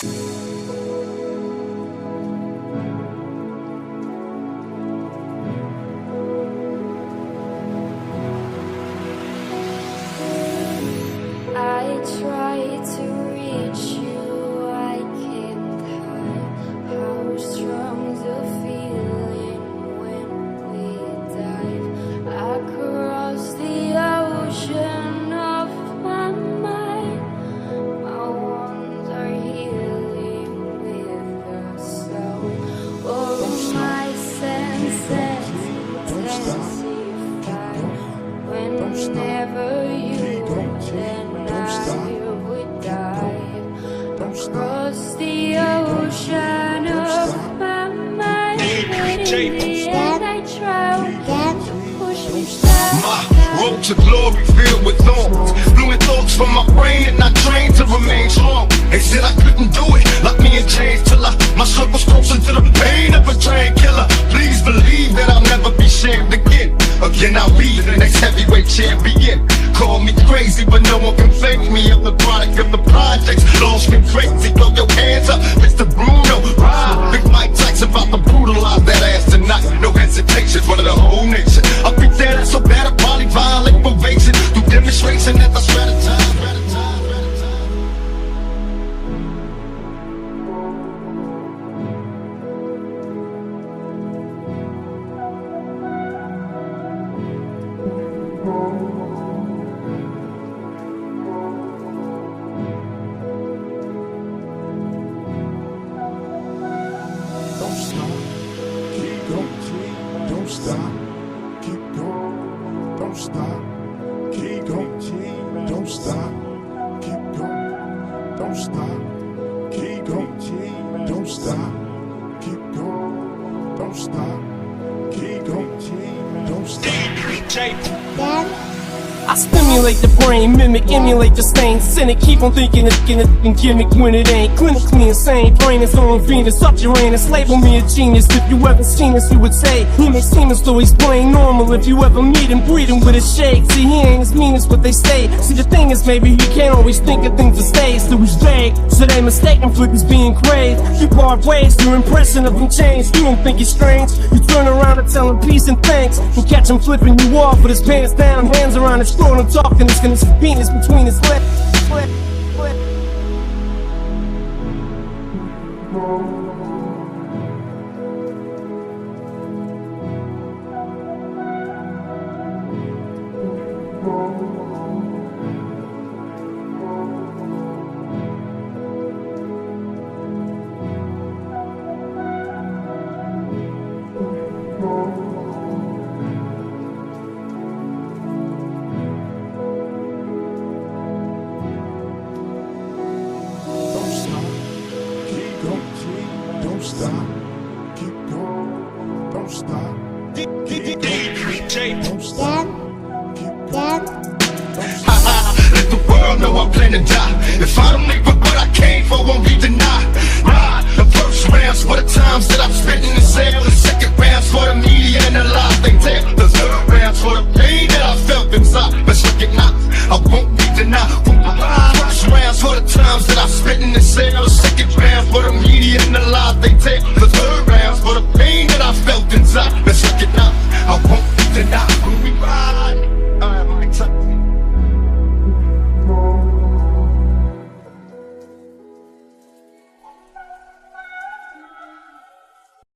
I try to reach you, I can't hide how strong the feeling when we dive across the ocean of my mind. My wounds are healing with the soul of my senses intensify whenever you across the ocean of my mind, but in the end I try to push me back. My road to glory filled with thorns, fluid thoughts from my brain, and I trained to remain strong. They said I couldn't do it, locked me in chains till my circle's closer to the pain of a train killer. Please believe that I'll never be shamed again. Again I'll be the next heavyweight champion. Call me crazy, but no one can fake me. I'm the product of the projects. Lost me crazy, throw your hands up, Mr. Bruno. Big Mike Tyson about to brutalize that ass tonight. No hesitation, front of the whole nation. I'll be there, so bad I'll probably violate probation. Through demonstration as I strategize. Don't stop, keep going, don't stop, keep going, don't stop, keep going, don't stop, keep going, don't stop, keep going, don't stop, keep going, don't stop. I stimulate the brain, mimic, emulate the stain. Cynic, keep on thinking it's a gimmick when it ain't. Clinically insane, brain is on Venus, up Uranus. Label me a genius, if you ever seen us you would say he may seem as though he's playing normal. If you ever meet him, greet him with a shake. See, he ain't as mean as what they say. See, the thing is maybe he can't always think of things that stay, so he's vague. So they mistaken for he's being craved. You part ways, your impression of him changed. You don't think he's strange, you turn around and tell him peace and thanks, and catch him flipping you off with his pants down, hands around his throat and talking, it's gonna his penis between his lips. Don't stop, keep going, don't stop, keep going, don't stop, keep going, don't stop. Let the world know I plan to die. If I don't make what I came for, won't be denied. Nah, the first round's for the times that I'm spitting in cell. The second round's for the media and the lies they tell. The third round's for the pain that I felt inside. Let's recognize, I won't be denied. First round's for the times that I'm spitting in cell. The second round for the media and the lies they tell.